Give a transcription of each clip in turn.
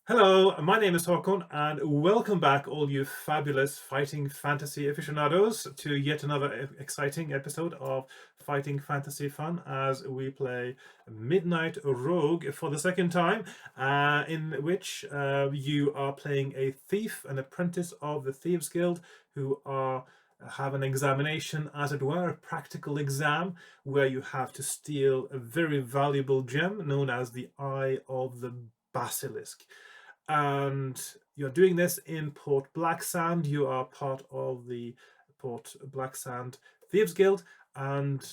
Hello, my name is Hakon, and welcome back, all you fabulous fighting fantasy aficionados, to yet another exciting episode of Fighting Fantasy Fun as we play Midnight Rogue for the second time, in which you are playing a thief, an apprentice of the Thieves Guild, who have an examination, as it were, a practical exam, where you have to steal a very valuable gem known as the Eye of the Basilisk. And you're doing this in Port Blacksand. You are part of the Port Blacksand Thieves Guild, and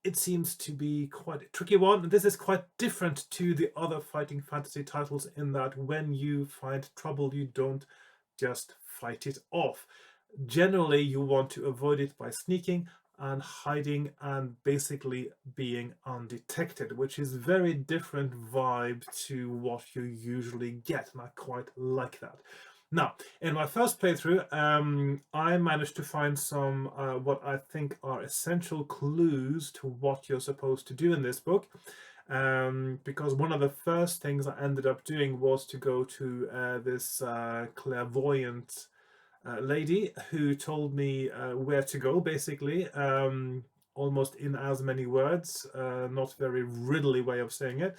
it seems to be quite a tricky one. This is quite different to the other fighting fantasy titles in that when you find trouble, you don't just fight it off. Generally, you want to avoid it by sneaking and hiding and basically being undetected, which is very different vibe to what you usually get, and I quite like that. Now, in my first playthrough, I managed to find some what I think are essential clues to what you're supposed to do in this book. Because one of the first things I ended up doing was to go to this clairvoyant lady who told me where to go, basically, almost in as many words, not very riddly way of saying it,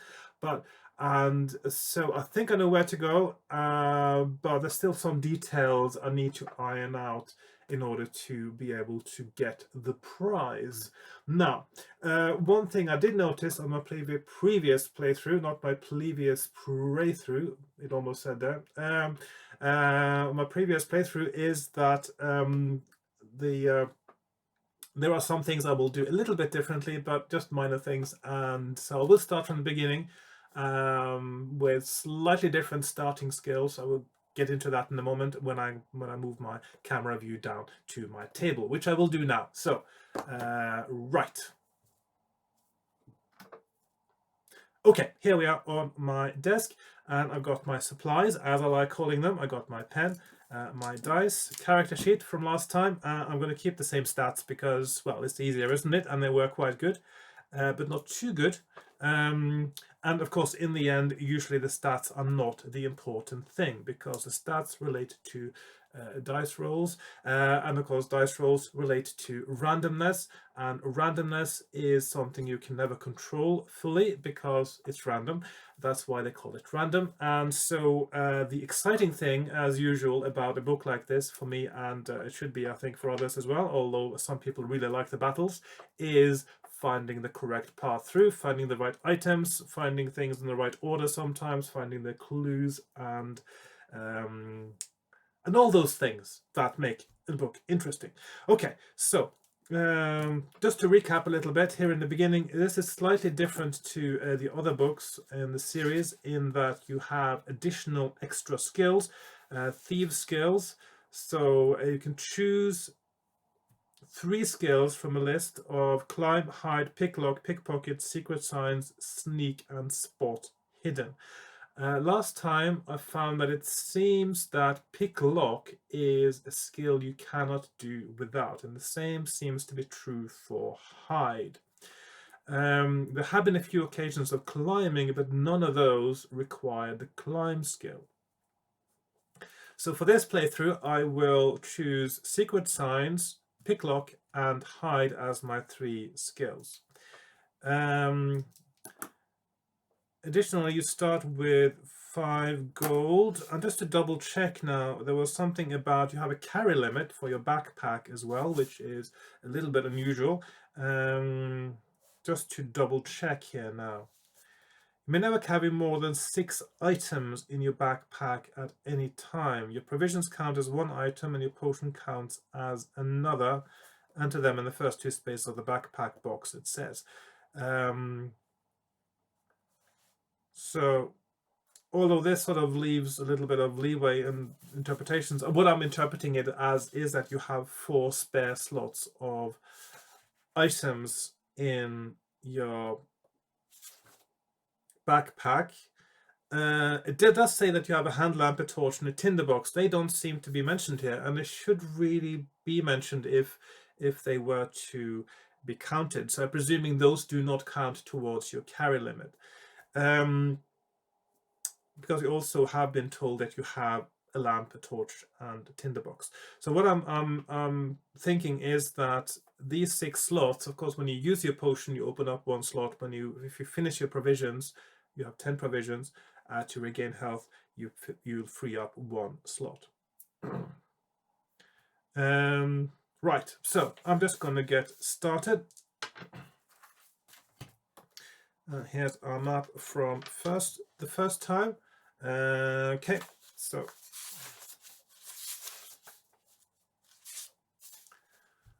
and so I think I know where to go, but there's still some details I need to iron out in order to be able to get the prize. Now, one thing I did notice on my previous playthrough, not my previous playthrough, it almost said there, my previous playthrough, is that there are some things I will do a little bit differently, but just minor things. And so I will start from the beginning with slightly different starting skills. I will get into that in a moment when I move my camera view down to my table, which I will do now. So, right. Okay, here we are on my desk, and I've got my supplies, as I like calling them. I got my pen, my dice, character sheet from last time. I'm going to keep the same stats because, well, it's easier, isn't it? And they work quite good, but not too good. And of course, in the end, usually the stats are not the important thing because the stats relate to dice rolls, and of course dice rolls relate to randomness, and randomness is something you can never control fully because it's random. That's why they call it random. And so the exciting thing, as usual, about a book like this for me, and it should be, I think, for others as well, although some people really like the battles, is finding the correct path through, finding the right items, finding things in the right order sometimes, finding the clues, and all those things that make the book interesting. Okay, so just to recap a little bit here in the beginning, this is slightly different to the other books in the series in that you have additional extra skills, thieves skills. So you can choose 3 skills from a list of climb, hide, picklock, pickpocket, secret signs, sneak, and spot hidden. Last time I found that it seems that picklock is a skill you cannot do without, and the same seems to be true for hide. There have been a few occasions of climbing, but none of those require the climb skill. So for this playthrough, I will choose secret signs, picklock, and hide as my 3 skills. Additionally, you start with 5 gold. And just to double check now, there was something about you have a carry limit for your backpack as well, which is a little bit unusual. Just to double check here now. You may never carry more than 6 items in your backpack at any time. Your provisions count as 1 item and your potion counts as another. Enter them in the first 2 spaces of the backpack box, it says. So, although this sort of leaves a little bit of leeway in interpretations, what I'm interpreting it as is that you have 4 spare slots of items in your backpack. It does say that you have a hand lamp, a torch, and a tinderbox. They don't seem to be mentioned here, and they should really be mentioned if they were to be counted. So, presuming those do not count towards your carry limit. because you also have been told that you have a lamp, a torch, and a tinderbox. So what I'm thinking is that these 6 slots, of course, when you use your potion, you open up 1 slot. If you finish your provisions, you have 10 provisions to regain health. You'll free up 1 slot. Right, so I'm just going to get started. Here's our map from the first time. Okay, so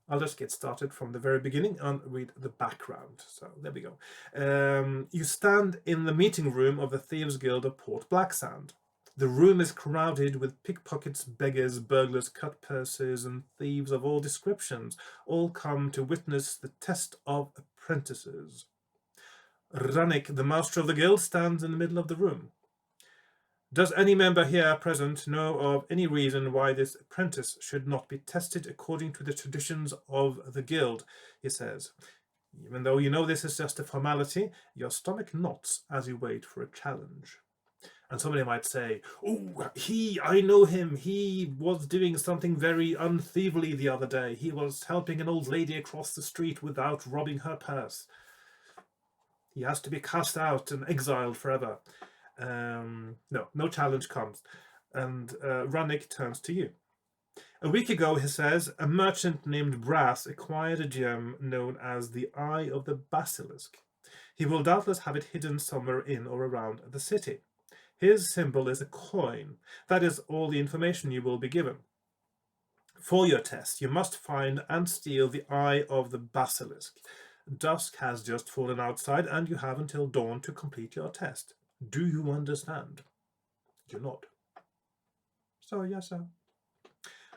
I'll just get started from the very beginning and read the background. So there we go. You stand in the meeting room of the Thieves Guild of Port Blacksand. The room is crowded with pickpockets, beggars, burglars, cut purses, and thieves of all descriptions, all come to witness the test of apprentices. Rannick, the master of the guild, stands in the middle of the room. Does any member here present know of any reason why this apprentice should not be tested according to the traditions of the guild? He says. Even though you know this is just a formality, your stomach knots as you wait for a challenge. And somebody might say, oh, I know him. He was doing something very unthievery the other day. He was helping an old lady across the street without robbing her purse. He has to be cast out and exiled forever. No challenge comes. And Rannick turns to you. A week ago, he says, a merchant named Brass acquired a gem known as the Eye of the Basilisk. He will doubtless have it hidden somewhere in or around the city. His symbol is a coin. That is all the information you will be given. For your test, you must find and steal the Eye of the Basilisk. Dusk has just fallen outside, and you have until dawn to complete your test. Do you understand? You nod. So, yes, sir.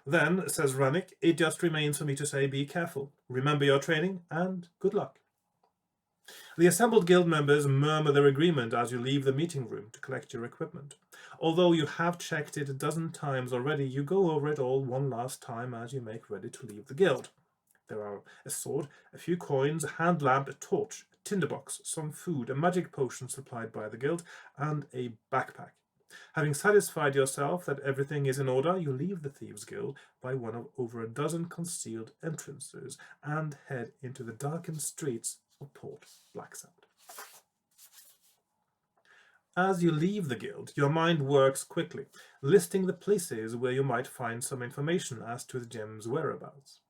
Then, says Rannick, it just remains for me to say be careful. Remember your training, and good luck. The assembled guild members murmur their agreement as you leave the meeting room to collect your equipment. Although you have checked it a dozen times already, you go over it all one last time as you make ready to leave the guild. There are a sword, a few coins, a hand lamp, a torch, a tinderbox, some food, a magic potion supplied by the guild, and a backpack. Having satisfied yourself that everything is in order, you leave the Thieves' Guild by one of over a dozen concealed entrances and head into the darkened streets of Port Blacksand. As you leave the guild, your mind works quickly, listing the places where you might find some information as to the gem's whereabouts.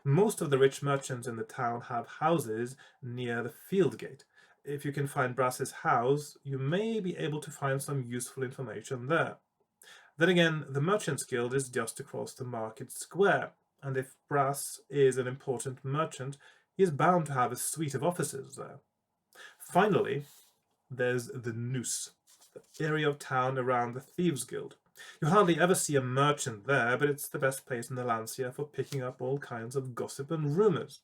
Most of the rich merchants in the town have houses near the field gate. If you can find Brass's house, you may be able to find some useful information there. Then again, the Merchants Guild is just across the market square, and if Brass is an important merchant, he is bound to have a suite of offices there. Finally, there's the Noose, the area of town around the Thieves Guild. You hardly ever see a merchant there, but it's the best place in the Lancia for picking up all kinds of gossip and rumours.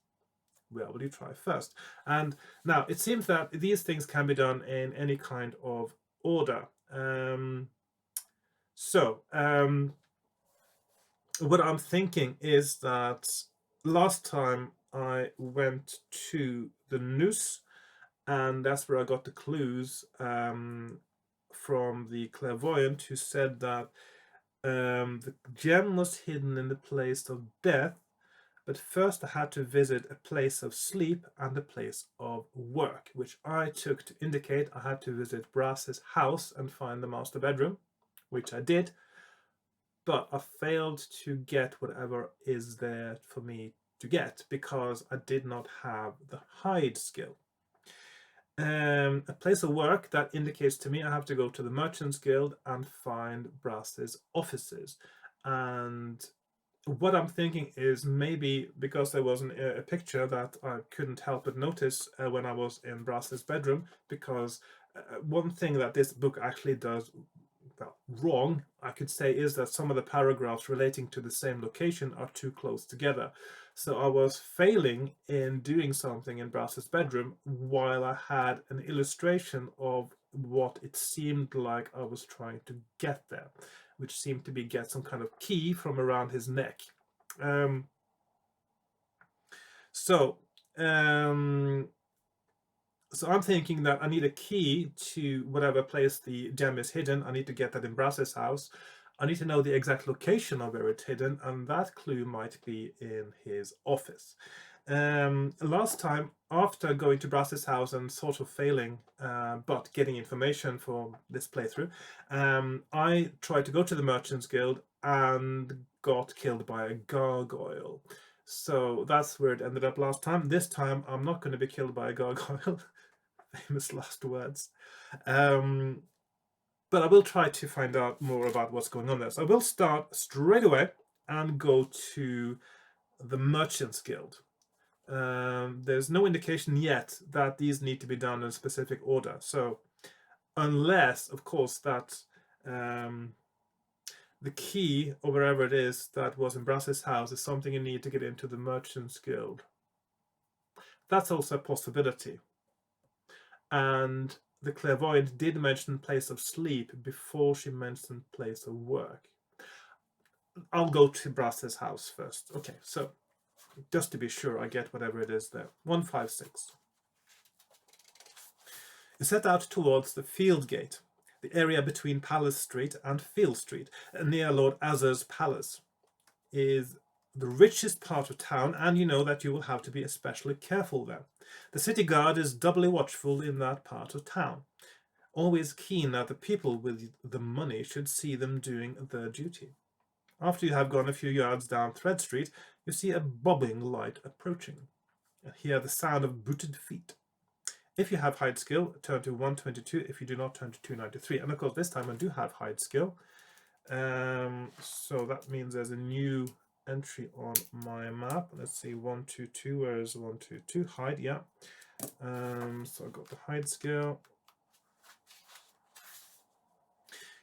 Where will you try first? And now, it seems that these things can be done in any kind of order. What I'm thinking is that last time I went to the Noose, and that's where I got the clues from the clairvoyant, who said that the gem was hidden in the place of death, but first I had to visit a place of sleep and a place of work, which I took to indicate I had to visit Brass's house and find the master bedroom, which I did, but I failed to get whatever is there for me to get because I did not have the hide skill. A place of work, that indicates to me I have to go to the Merchants Guild and find Brass's offices. And what I'm thinking is maybe because there wasn't a picture that I couldn't help but notice when I was in Brass's bedroom, because one thing that this book actually does wrong, I could say, is that some of the paragraphs relating to the same location are too close together. So I was failing in doing something in Brass's bedroom while I had an illustration of what it seemed like I was trying to get there, which seemed to be get some kind of key from around his neck. So I'm thinking that I need a key to whatever place the gem is hidden. I need to get that in Brass's house. I need to know the exact location of where it's hidden, and that clue might be in his office. Last time, after going to Brass's house and sort of failing, but getting information for this playthrough, I tried to go to the Merchants Guild and got killed by a gargoyle. So that's where it ended up last time. This time, I'm not going to be killed by a gargoyle. Famous last words. But I will try to find out more about what's going on there. So I will start straight away and go to the Merchants Guild. There's no indication yet that these need to be done in a specific order. So unless, of course, that the key or wherever it is that was in Brass's house is something you need to get into the Merchants Guild. That's also a possibility. And the clairvoyant did mention place of sleep before she mentioned place of work. I'll go to Brass's house first. Okay, so just to be sure I get whatever it is there. 156. You set out towards the Field Gate, the area between Palace Street and Field Street, near Lord Azur's palace. Is the richest part of town, and you know that you will have to be especially careful there. The city guard is doubly watchful in that part of town, always keen that the people with the money should see them doing their duty. After you have gone a few yards down Thread Street, you see a bobbing light approaching, and hear the sound of booted feet. If you have hide skill, turn to 122. If you do not, turn to 293. And of course, this time I do have hide skill. So that means there's a new entry on my map. Let's see, 122. Where is 122? Hide, yeah. So I got the hide skill.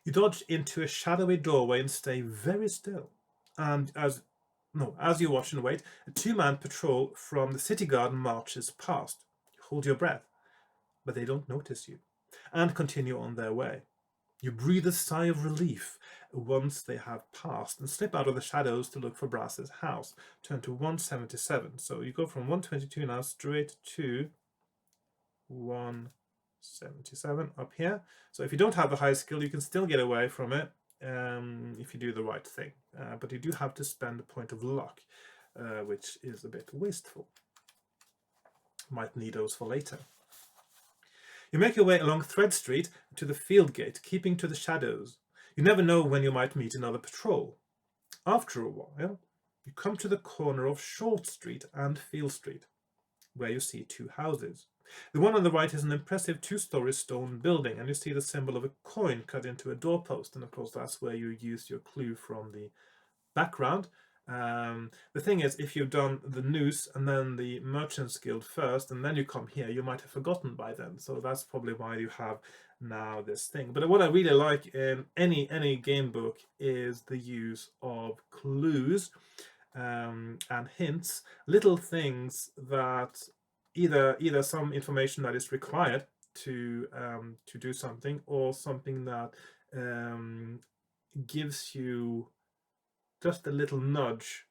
You dodge into a shadowy doorway and stay very still. And as you watch and wait, a two-man patrol from the city guard marches past. You hold your breath, but they don't notice you, and continue on their way. You breathe a sigh of relief once they have passed and slip out of the shadows to look for Brass's house. Turn to 177. So you go from 122 now straight to 177 up here. So if you don't have the high skill, you can still get away from it if you do the right thing. But you do have to spend a point of luck, which is a bit wasteful. Might need those for later. You make your way along Thread Street to the Field Gate, keeping to the shadows. You never know when you might meet another patrol. After a while, you come to the corner of Short Street and Field Street, where you see two houses. The one on the right is an impressive two-story stone building, and you see the symbol of a coin cut into a doorpost, and of course that's where you use your clue from the background. The thing is, if you've done the noose and then the Merchants Guild first, and then you come here, you might have forgotten by then. So that's probably why you have now this thing. But what I really like in any game book is the use of clues and hints, little things that either some information that is required to do something, or something that gives you just a little nudge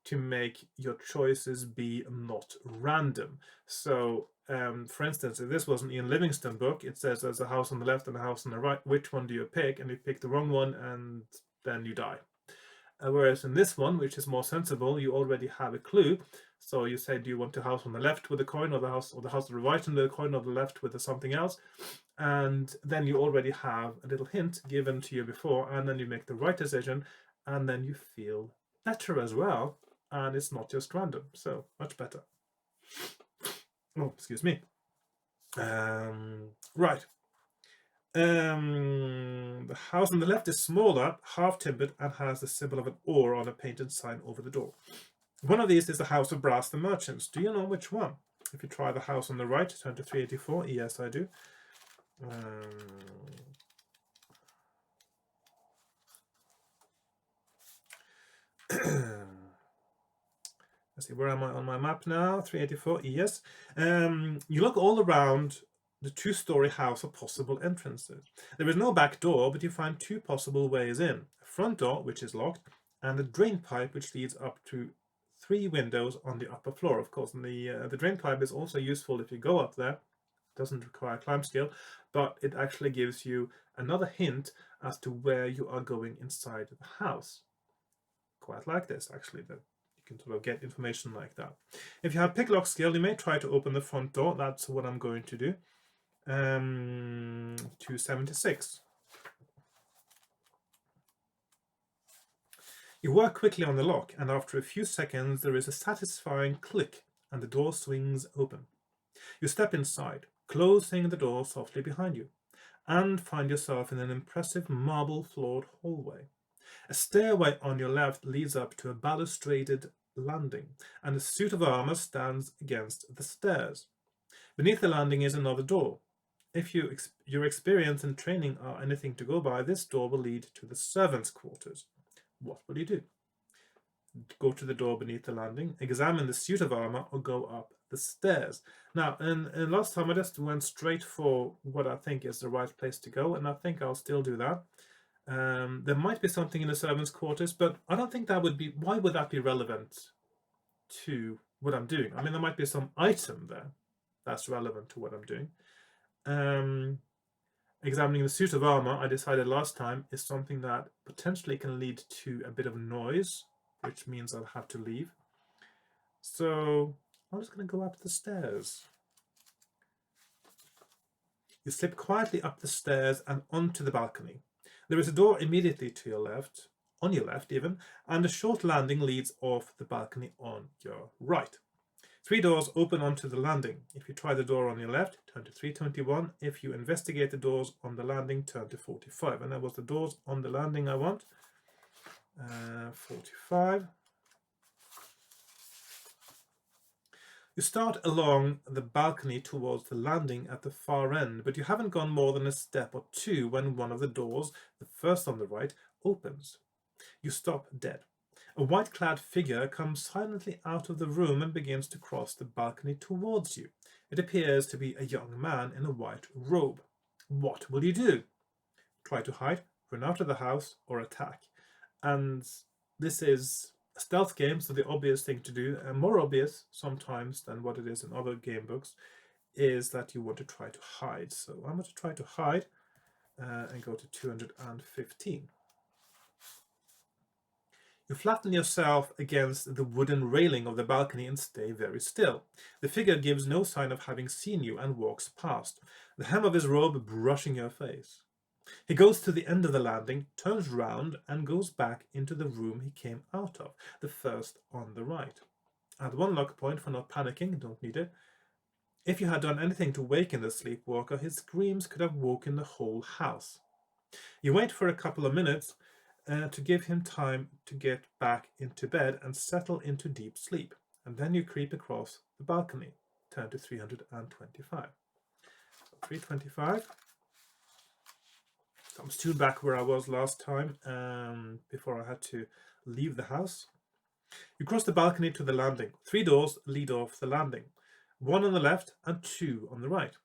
to make your choices be not random. So, for instance, if this was an Ian Livingstone book, it says there's a house on the left and a house on the right. Which one do you pick? And you pick the wrong one, and then you die. Whereas in this one, which is more sensible, you already have a clue. So you say, do you want the house on the left with the coin, or the house on the right and the coin, or the left with something else? And then you already have a little hint given to you before, and then you make the right decision, and then you feel better as well, and it's not just random. So much better. Oh, excuse me. Right. The house on the left is smaller, half-timbered, and has the symbol of an oar on a painted sign over the door. One of these is the House of Brass the Merchants. Do you know which one? If you try the house on the right, turn to 384. Yes, I do. Let's see, where am I on my map now? 384, yes. You look all around the two-story house for possible entrances. There is no back door, but you find two possible ways in. A front door, which is locked, and a drain pipe, which leads up to 3 windows on the upper floor. Of course, and the drain pipe is also useful if you go up there doesn't require a climb skill, but it actually gives you another hint as to where you are going inside the house. Quite like this, actually, that you can sort of get information like that. If you have picklock skill, you may try to open the front door. That's what I'm going to do. 276. You work quickly on the lock, and after a few seconds there is a satisfying click and the door swings open. You step inside, closing the door softly behind you, and find yourself in an impressive marble-floored hallway. A stairway on your left leads up to a balustraded landing, and a suit of armor stands against the stairs. Beneath the landing is another door. If your experience and training are anything to go by, this door will lead to the servants' quarters. What will you do? Go to the door beneath the landing, examine the suit of armor, or go up the stairs. Now, in last time I just went straight for what I think is the right place to go, and I think I'll still do that. There might be something in the servants' quarters, but I don't think that would be... Why would that be relevant to what I'm doing? I mean, there might be some item there that's relevant to what I'm doing. Examining the suit of armor, I decided last time, is something that potentially can lead to a bit of noise, which means I'll have to leave. So I'm just going to go up the stairs. You slip quietly up the stairs and onto the balcony. There is a door immediately to your left, on your left even, and a short landing leads off the balcony on your right. 3 doors open onto the landing. If you try the door on your left, turn to 321. If you investigate the doors on the landing, turn to 45. And that was the doors on the landing I want. 45. You start along the balcony towards the landing at the far end, but you haven't gone more than a step or two when one of the doors, the first on the right, opens. You stop dead. A white-clad figure comes silently out of the room and begins to cross the balcony towards you. It appears to be a young man in a white robe. What will you do? Try to hide, run out of the house, or attack. And this is a stealth game, so the obvious thing to do, and more obvious sometimes than what it is in other game books, is that you want to try to hide. So I'm going to try to hide and go to 215. You flatten yourself against the wooden railing of the balcony and stay very still. The figure gives no sign of having seen you and walks past, the hem of his robe brushing your face. He goes to the end of the landing, turns round, and goes back into the room he came out of, the first on the right. Add 1 luck point for not panicking, don't need it. If you had done anything to waken the sleepwalker, his screams could have woken the whole house. You wait for a couple of minutes, to give him time to get back into bed and settle into deep sleep. And then you creep across the balcony. Turn to 325. So 325. So I'm still back where I was last time, before I had to leave the house. You cross the balcony to the landing. 3 doors lead off the landing. 1 on the left and 2 on the right.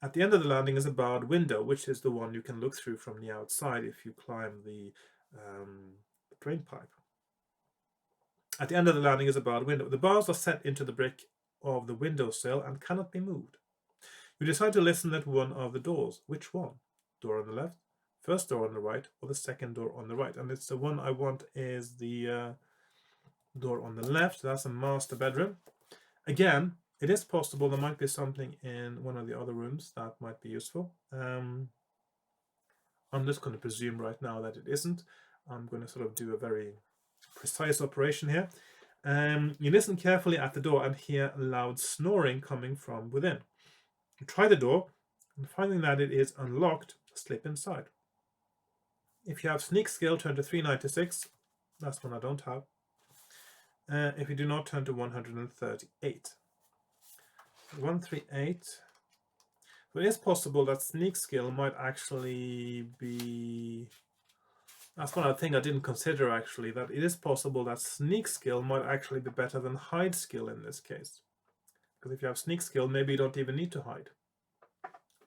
At the end of the landing is a barred window, which is the one you can look through from the outside if you climb the drain pipe. At the end of the landing is a barred window. The bars are set into the brick of the windowsill and cannot be moved. You decide to listen at one of the doors. Which one? Door on the left, first door on the right, or the second door on the right? And it's the one I want is the door on the left. That's a master bedroom. Again, it is possible there might be something in one of the other rooms that might be useful. I'm just going to presume right now that it isn't. I'm going to sort of do a very precise operation here. You listen carefully at the door and hear loud snoring coming from within. You try the door, and finding that it is unlocked, slip inside. If you have sneak skill, turn to 396. That's one I don't have. If you do not, turn to 138. 138. So it is possible that sneak skill might actually be... That's one thing I didn't consider, actually, that it is possible that sneak skill might actually be better than hide skill in this case. Because if you have sneak skill, maybe you don't even need to hide.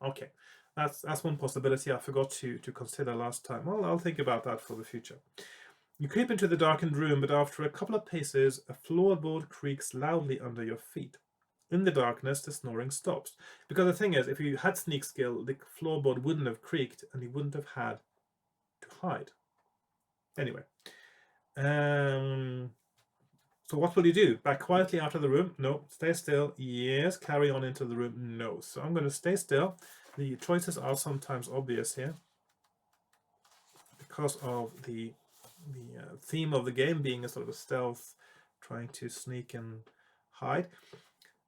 Okay, that's one possibility I forgot to consider last time. Well, I'll think about that for the future. You creep into the darkened room, but after a couple of paces, a floorboard creaks loudly under your feet. In the darkness, the snoring stops. Because the thing is, if you had sneak skill, the floorboard wouldn't have creaked and you wouldn't have had to hide. Anyway. So what will you do? Back quietly out of the room? No. Stay still? Yes. Carry on into the room? No. So I'm going to stay still. The choices are sometimes obvious here because of the theme of the game being a sort of a stealth, trying to sneak and hide.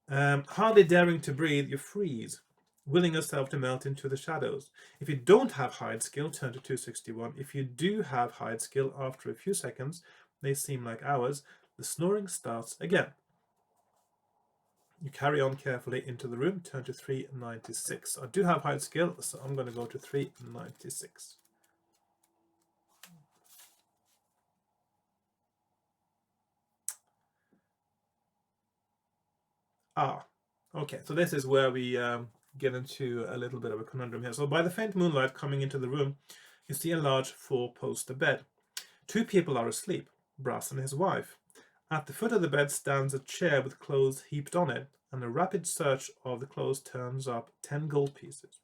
Hardly daring to breathe, you freeze, willing yourself to melt into the shadows. If you don't have hide skill, turn to 261. If you do have hide skill, after a few seconds, they seem like hours, the snoring starts again. You carry on carefully into the room, turn to 396. I do have hide skill, so I'm going to go to 396. Okay, so this is where we get into a little bit of a conundrum here. So by the faint moonlight coming into the room, you see a large four-poster bed. 2 people are asleep, Brass and his wife. At the foot of the bed stands a chair with clothes heaped on it, and a rapid search of the clothes turns up 10 gold pieces.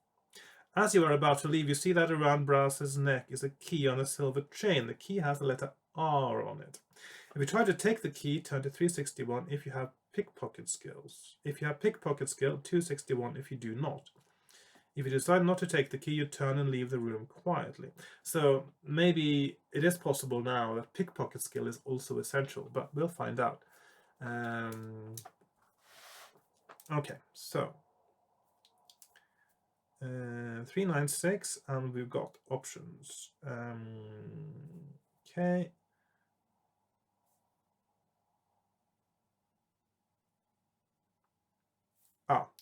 As you are about to leave, you see that around Brass's neck is a key on a silver chain. The key has the letter R on it. If you try to take the key, turn to 361 if you have pickpocket skills. If you have pickpocket skill, 261 if you do not. If you decide not to take the key, you turn and leave the room quietly. So maybe it is possible now that pickpocket skill is also essential, but we'll find out. Okay, so 396, and we've got options. Okay.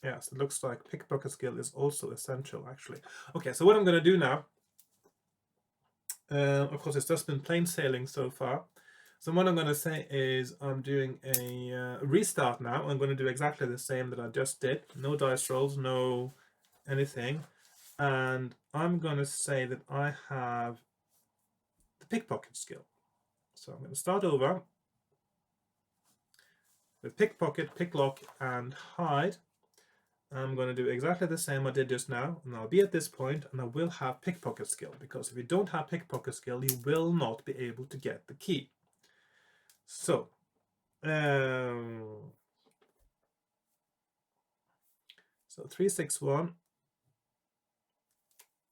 Yes, it looks like pickpocket skill is also essential, actually. Okay, so what I'm going to do now, of course, it's just been plain sailing so far. So what I'm going to say is I'm doing a restart now. I'm going to do exactly the same that I just did. No dice rolls, no anything. And I'm going to say that I have the pickpocket skill. So I'm going to start over with pickpocket, picklock, and hide. I'm going to do exactly the same I did just now, and I'll be at this point, and I will have pickpocket skill, because if you don't have pickpocket skill, you will not be able to get the key. So, so 361.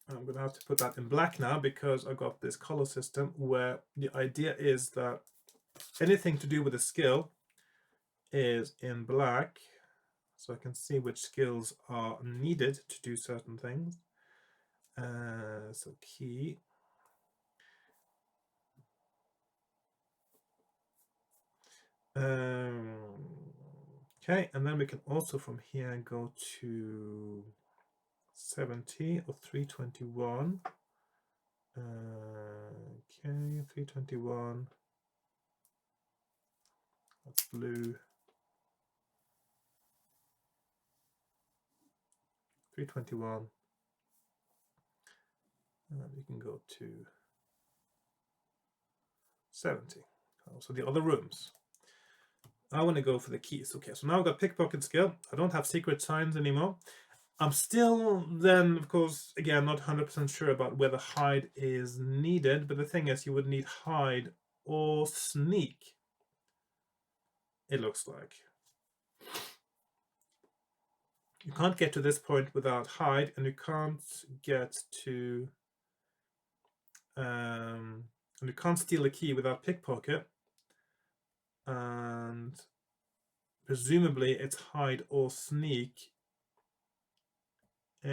I'm going to have to put that in black now, because I got this color system where the idea is that anything to do with a skill is in black, so I can see which skills are needed to do certain things. So key. Okay, and then we can also from here go to 70 or 321. Okay, 321. That's blue. 321. And we can go to 70. So the other rooms. I want to go for the keys. Okay, so now I've got pickpocket skill. I don't have secret signs anymore. I'm still then, of course, again, not 100% sure about whether hide is needed, but the thing is you would need hide or sneak, it looks like. You can't get to this point without hide, and you can't get to, and you can't steal a key without pickpocket, and presumably it's hide or sneak. So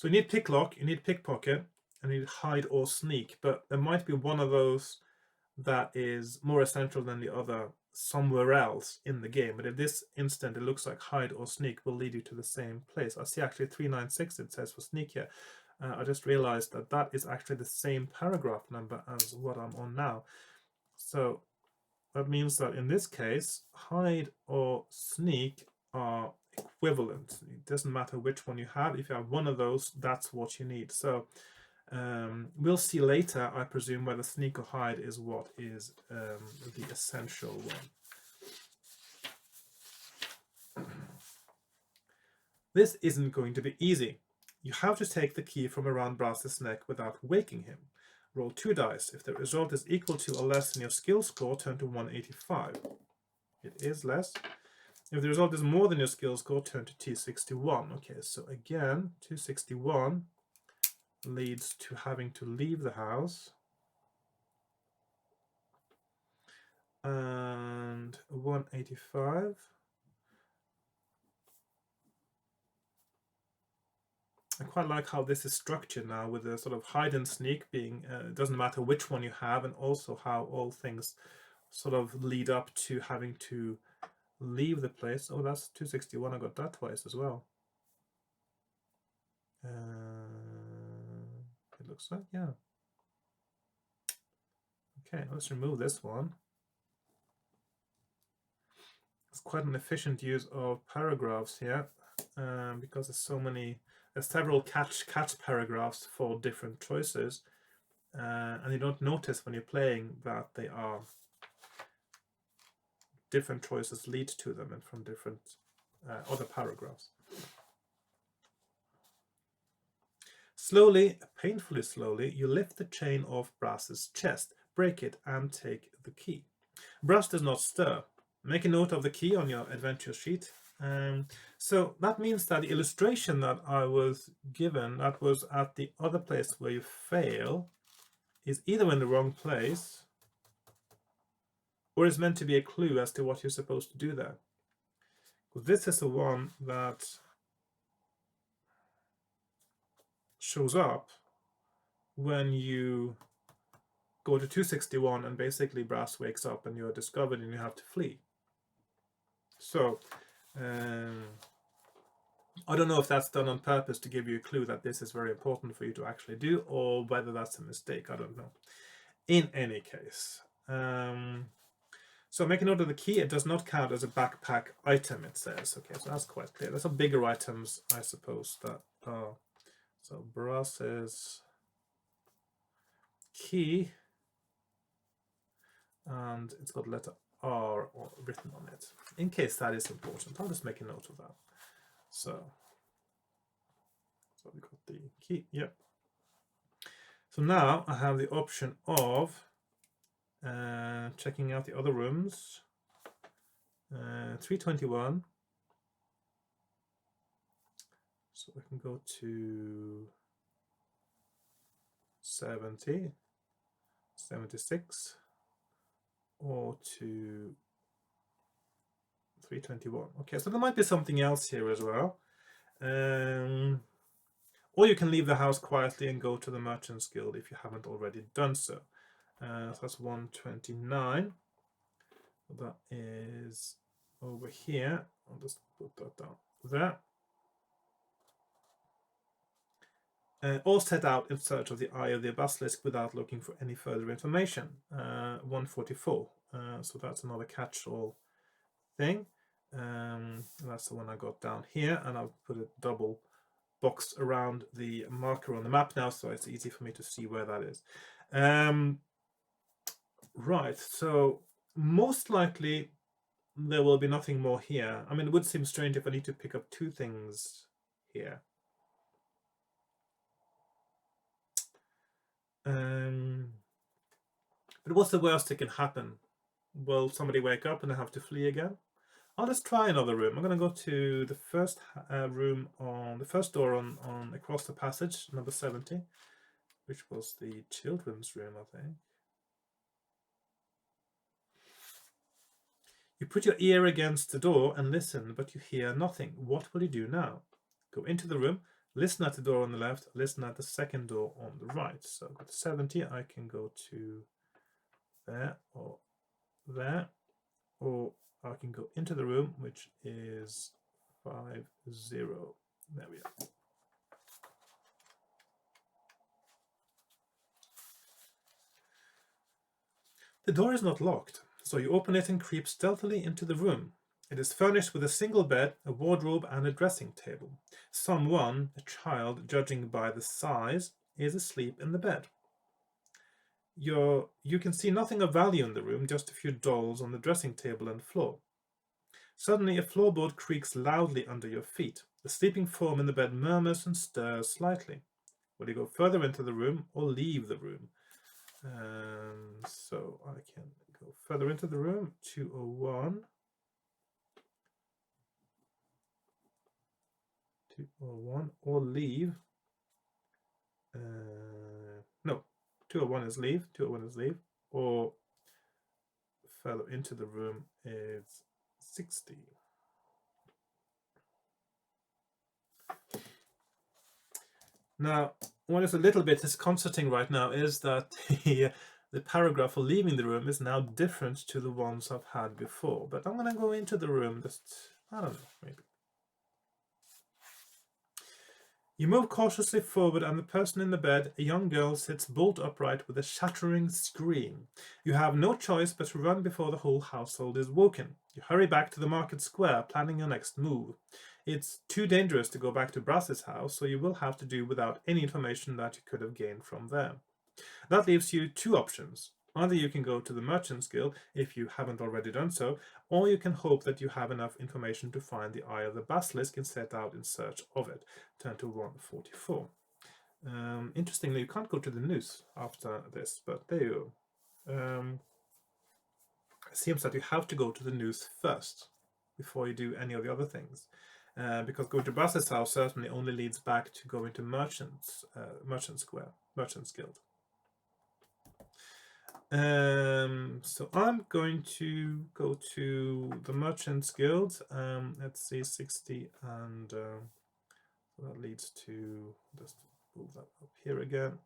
you need picklock, you need pickpocket, and you need hide or sneak, but there might be one of those that is more essential than the other somewhere else in the game. But in this instant, it looks like hide or sneak will lead you to the same place. I see actually 396 it says for sneak here. I just realized that that is actually the same paragraph number as what I'm on now. So that means that in this case, hide or sneak are equivalent. It doesn't matter which one you have. If you have one of those, that's what you need. So we'll see later, I presume, whether sneak or hide is what is the essential one. This isn't going to be easy. You have to take the key from around Brass's neck without waking him. Roll 2 dice. If the result is equal to or less than your skill score, turn to 185. It is less. If the result is more than your skill score, turn to 261. Okay, so again, 261 leads to having to leave the house. And 185. I quite like how this is structured now, with the sort of hide and sneak being, it doesn't matter which one you have, and also how all things sort of lead up to having to leave the place. Oh, that's 261. I got that twice as well. It looks like, yeah. Okay, let's remove this one. It's quite an efficient use of paragraphs here, because there's several catch paragraphs for different choices, and you don't notice when you're playing that they are different choices lead to them, and from different other paragraphs. Slowly, painfully slowly, you lift the chain off Brass's chest, break it, and take the key. Brass does not stir. Make a note of the key on your adventure sheet. So that means that the illustration that I was given, that was at the other place where you fail, is either in the wrong place or is meant to be a clue as to what you're supposed to do there. This is the one that shows up when you go to 261 and basically Brass wakes up and you're discovered and you have to flee. So I don't know if that's done on purpose to give you a clue that this is very important for you to actually do, or whether that's a mistake. I don't know. In any case, so make a note of the key. It does not count as a backpack item, it says. Okay, so that's quite clear. There's some bigger items, I suppose, that are. So Brass's key, and it's got letter R written on it. In case that is important, I'll just make a note of that. So we got the key, yep. So now I have the option of checking out the other rooms. 321. So I can go to 70, 76, or to 321. Okay, so there might be something else here as well. Or you can leave the house quietly and go to the Merchant's Guild if you haven't already done so. So that's 129. That is over here. I'll just put that down there. All set out in search of the Eye of the Basilisk without looking for any further information. 144. So that's another catch-all thing. That's the one I got down here, and I'll put a double box around the marker on the map now, so it's easy for me to see where that is. Right, so most likely there will be nothing more here. I mean, it would seem strange if I need to pick up 2 things here. But what's the worst that can happen? Will somebody wake up and I have to flee again? I'll just try another room. I'm going to go to the first room on the first door on across the passage, number 70, which was the children's room, I think. You put your ear against the door and listen, but you hear nothing. What will you do now? Go into the room, listen at the door on the left, listen at the second door on the right. So I've got 70, I can go to there, or I can go into the room, which is 50. There we are. The door is not locked, so you open it and creep stealthily into the room. It is furnished with a single bed, a wardrobe, and a dressing table. Someone, a child, judging by the size, is asleep in the bed. You can see nothing of value in the room, just a few dolls on the dressing table and floor. Suddenly, a floorboard creaks loudly under your feet. The sleeping form in the bed murmurs and stirs slightly. Will you go further into the room or leave the room? So I can go further into the room, 201. 201, or leave. No, 201 is leave, 201 is leave, or further into the room is 60. Now, what is a little bit disconcerting right now is that the paragraph for leaving the room is now different to the ones I've had before. But I'm going to go into the room, just, I don't know, maybe. You move cautiously forward, and the person in the bed, a young girl, sits bolt upright with a shattering scream. You have no choice but to run before the whole household is woken. You hurry back to the market square, planning your next move. It's too dangerous to go back to Brass's house, so you will have to do without any information that you could have gained from there. That leaves you two options. Either you can go to the Merchant's Guild, if you haven't already done so, or you can hope that you have enough information to find the Eye of the Basilisk and set out in search of it. Turn to 144. Interestingly, you can't go to the Noose after this, but there you go. It seems that you have to go to the Noose first before you do any of the other things. Because going to Brass's house certainly only leads back to going to Merchant's Guild. So I'm going to go to the Merchant's Guild. Let's see, 60, and so that leads to, just move that up here again.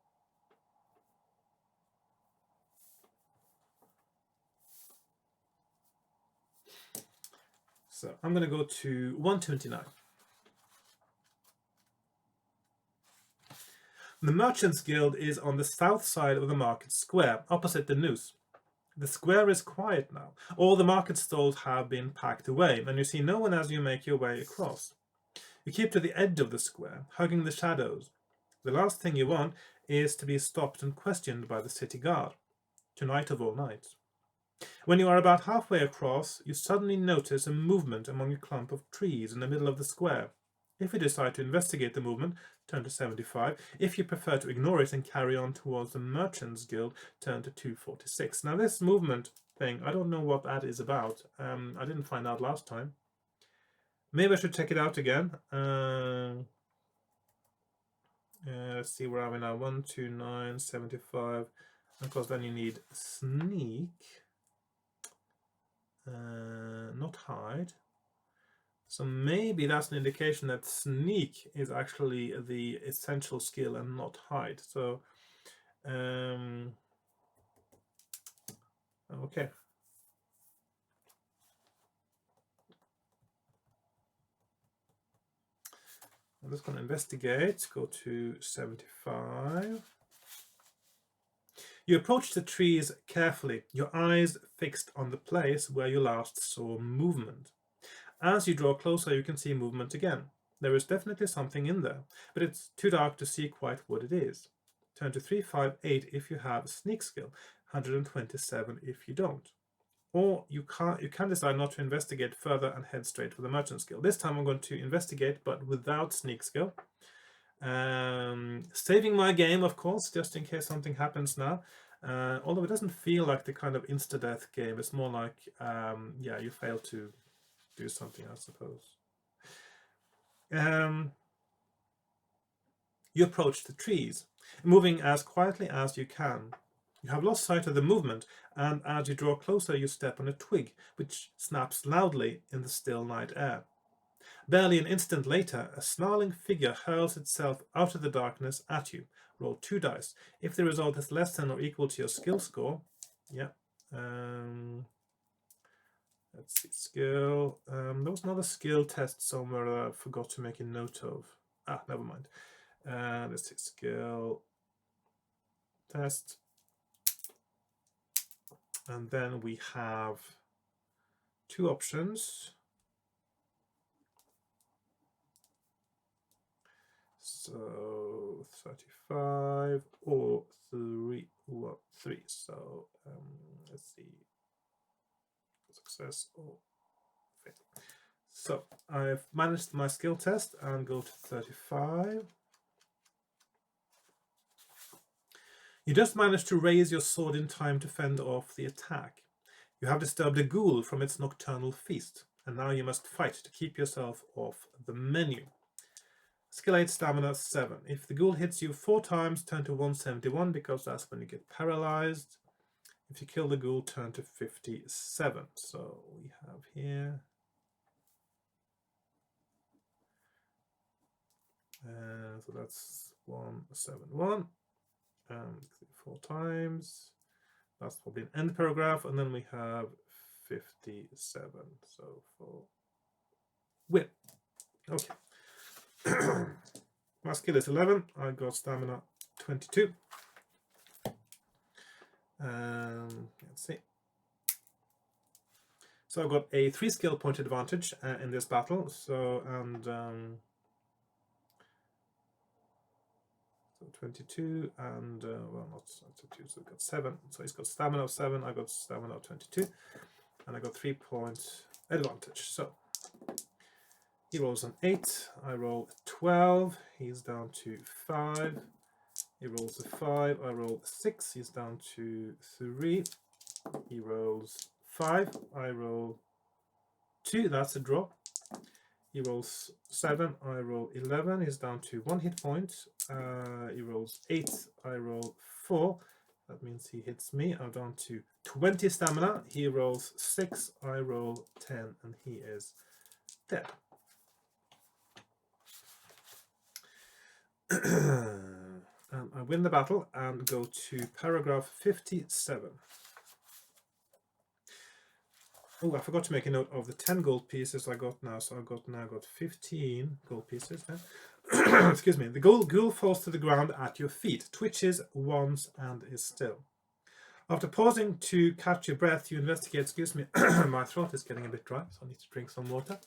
So I'm going to go to 129. The Merchant's Guild is on the south side of the market square, opposite the Noose. The square is quiet now. All the market stalls have been packed away, and you see no one as you make your way across. You keep to the edge of the square, hugging the shadows. The last thing you want is to be stopped and questioned by the city guard. Tonight of all nights. When you are about halfway across, you suddenly notice a movement among a clump of trees in the middle of the square. If you decide to investigate the movement, turn to 75. If you prefer to ignore it and carry on towards the Merchant's Guild, turn to 246. Now this movement thing, I don't know what that is about. I didn't find out last time. Maybe I should check it out again. Let's see, where are we now? 129, 75. Of course, then you need sneak, not hide. So maybe that's an indication that sneak is actually the essential skill and not hide. So, okay. I'm just going to investigate. Go to 75. You approach the trees carefully, your eyes fixed on the place where you last saw movement. As you draw closer, you can see movement again. There is definitely something in there, but it's too dark to see quite what it is. Turn to 358 if you have sneak skill, 127 if you don't. Or you can decide not to investigate further and head straight for the Merchant's Guild. This time I'm going to investigate, but without sneak skill. Saving my game, of course, just in case something happens now. Although it doesn't feel like the kind of insta-death game. It's more like, yeah, you fail to do something, I suppose. You approach the trees, moving as quietly as you can. You have lost sight of the movement, and as you draw closer, you step on a twig, which snaps loudly in the still night air. Barely an instant later, a snarling figure hurls itself out of the darkness at you. Roll 2 dice. If the result is less than or equal to your skill score, yeah. Let's see, skill. There was another skill test somewhere that I forgot to make a note of. Never mind. Let's see, skill test. And then we have 2 options. So 35 or 3. So let's see, success or So I've managed my skill test and go to 35. You just managed to raise your sword in time to fend off the attack. You have disturbed a ghoul from its nocturnal feast, and now you must fight to keep yourself off the menu. Skill 8, stamina 7. If the ghoul hits you 4 times, turn to 171 because that's when you get paralyzed. If you kill the ghoul, turn to 57. So we have here. So that's 171. 4 times. That's probably an end paragraph, and then we have 57. So for win. Okay. My skill is 11. I got stamina 22. Let's see. So I've got a 3 skill point advantage in this battle. So 22 and well, not 22, so I've got 7. So he's got stamina of 7. I got stamina of 22, and I got 3 points advantage. So he rolls an 8. I roll a 12. He's down to 5. He rolls a 5. I roll a 6. He's down to 3. He rolls 5. I roll 2. That's a draw. He rolls 7. I roll 11. He's down to 1 hit point. He rolls 8. I roll 4. That means he hits me. I'm down to 20 stamina. He rolls 6. I roll 10, and he is dead. I win the battle and go to paragraph 57. Oh, I forgot to make a note of the 10 gold pieces I got now. So I now got 15 gold pieces. Excuse me. The ghoul falls to the ground at your feet, twitches once, and is still. After pausing to catch your breath, you investigate. Excuse me, my throat is getting a bit dry, so I need to drink some water.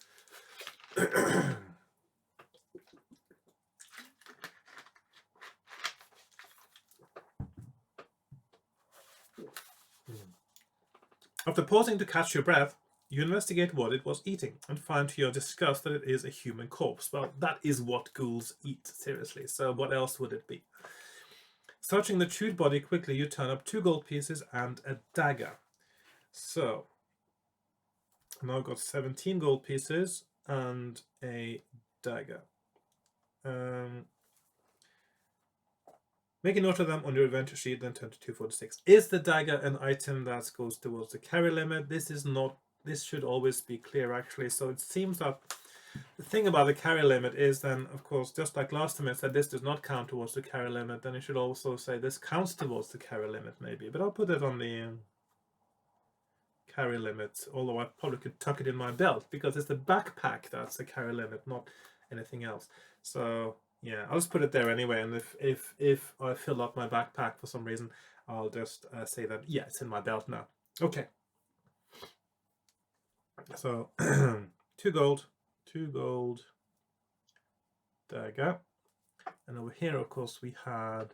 After pausing to catch your breath, you investigate what it was eating and find to your disgust that it is a human corpse. Well, that is what ghouls eat, seriously. So what else would it be? Searching the chewed body quickly, you turn up 2 gold pieces and a dagger. So I've now got 17 gold pieces and a dagger. Make a note of them on your adventure sheet, then turn to 246. Is the dagger an item that goes towards the carry limit? This is not. This should always be clear, actually. So it seems that the thing about the carry limit is then, of course, just like last time I said, this does not count towards the carry limit. Then you should also say this counts towards the carry limit, maybe. But I'll put it on the carry limit, although I probably could tuck it in my belt because it's the backpack that's the carry limit, not anything else. So yeah, I'll just put it there anyway, and if I fill up my backpack for some reason, I'll just say that, yeah, it's in my belt now. Okay. So 2 gold, dagger. And over here, of course, we had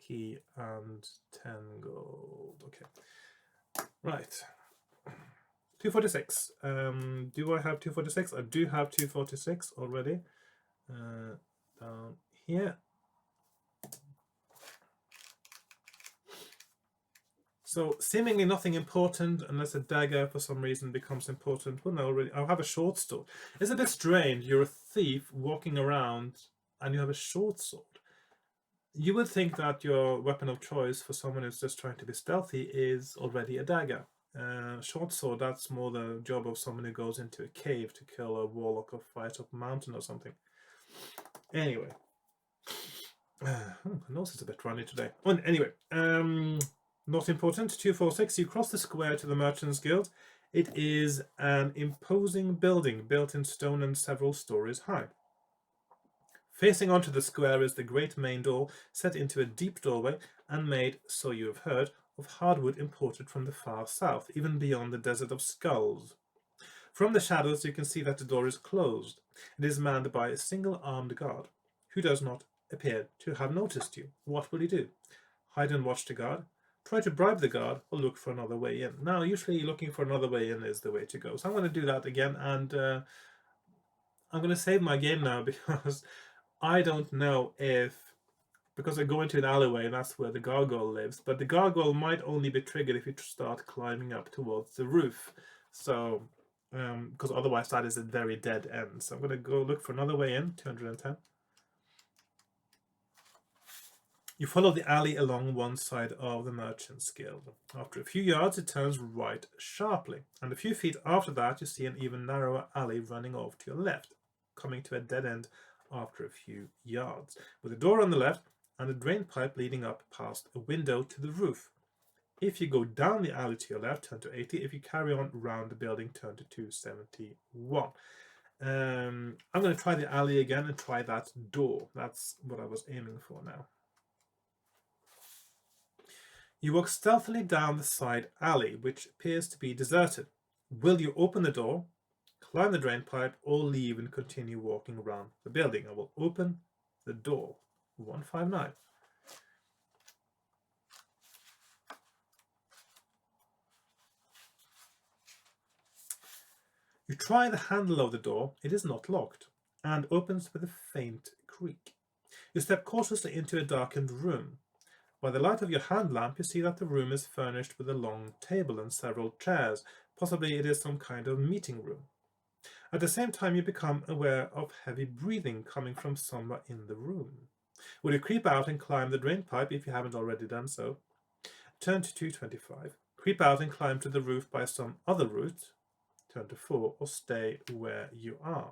key and 10 gold. Okay. Right. 246. Do I have 246? I do have 246 already. Down here. So seemingly nothing important unless a dagger for some reason becomes important. Well, no, already I'll have a short sword. It's a bit strange. You're a thief walking around and you have a short sword. You would think that your weapon of choice for someone who's just trying to be stealthy is already a dagger. Short sword, that's more the job of someone who goes into a cave to kill a warlock or fight up a mountain or something. Anyway. My nose is a bit runny today. Well, anyway, not important. 246. You cross the square to the Merchants Guild. It is an imposing building built in stone and several stories high. Facing onto the square is the great main door, set into a deep doorway and made, so you have heard, of hardwood imported from the far south, even beyond the desert of skulls. From the shadows you can see that the door is closed. It is manned by a single armed guard, who does not appear to have noticed you. What will you do? Hide and watch the guard? try to bribe the guard, or look for another way in. Now, usually looking for another way in is the way to go. So I'm going to do that again, and I'm going to save my game now because I don't know because I go into an alleyway and that's where the gargoyle lives, but the gargoyle might only be triggered if you start climbing up towards the roof. So, because otherwise that is a very dead end. So I'm going to go look for another way in, 210. You follow the alley along one side of the Merchant's Guild. After a few yards, it turns right sharply, and a few feet after that, you see an even narrower alley running off to your left, coming to a dead end after a few yards, with a door on the left and a drain pipe leading up past a window to the roof. If you go down the alley to your left, turn to 80. If you carry on round the building, turn to 271. I'm going to try the alley again and try that door. That's what I was aiming for now. You walk stealthily down the side alley, which appears to be deserted. Will you open the door, climb the drain pipe, or leave and continue walking around the building? I will open the door. 159. You try the handle of the door. It is not locked and opens with a faint creak. You step cautiously into a darkened room. By the light of your hand lamp, you see that the room is furnished with a long table and several chairs. Possibly it is some kind of meeting room. At the same time, you become aware of heavy breathing coming from somewhere in the room. Will you creep out and climb the drain pipe if you haven't already done so? Turn to 225. Creep out and climb to the roof by some other route. Turn to 4, or stay where you are.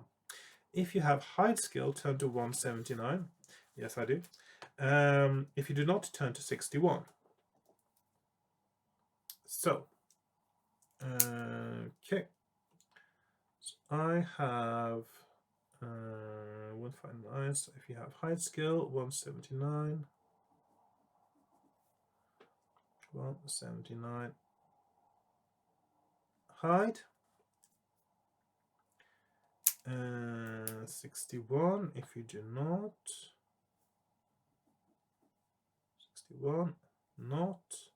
If you have hide skill, turn to 179. Yes, I do. If you do not, turn to 61. So, okay. So I have 159. So if you have hide skill, 179. 179. Hide. 61. If you do not. 61. Not.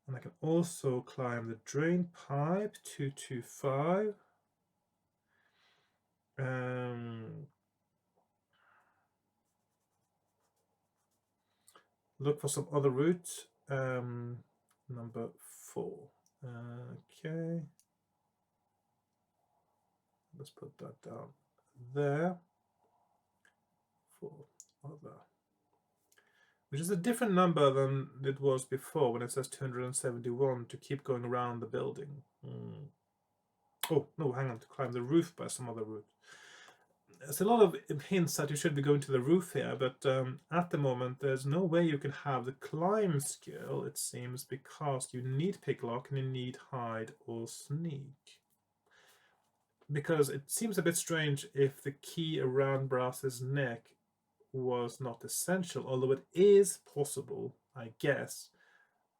And I can also climb the drain pipe, 225. Look for some other route. Number 4. Okay. Let's put that down there. 4 other. Which is a different number than it was before when it says 271 to keep going around the building. Oh, no, hang on, to climb the roof by some other route. There's a lot of hints that you should be going to the roof here, but at the moment there's no way you can have the climb skill, it seems, because you need picklock and you need hide or sneak. Because it seems a bit strange if the key around Brass's neck was not essential, although it is possible, I guess.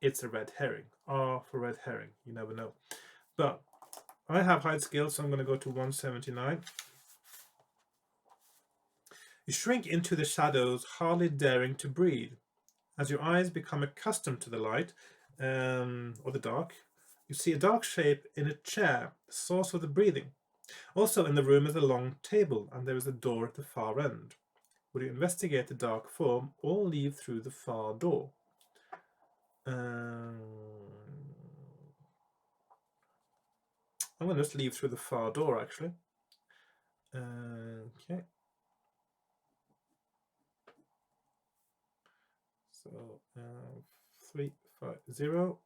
It's a red herring. R for red herring, you never know. But I have hide skill, so I'm going to go to 179. You shrink into the shadows, hardly daring to breathe. As your eyes become accustomed to the light, or the dark, you see a dark shape in a chair, the source of the breathing. Also in the room is a long table, and there is a door at the far end. Will you investigate the dark form or leave through the far door? I'm going to just leave through the far door, actually. Okay. So 350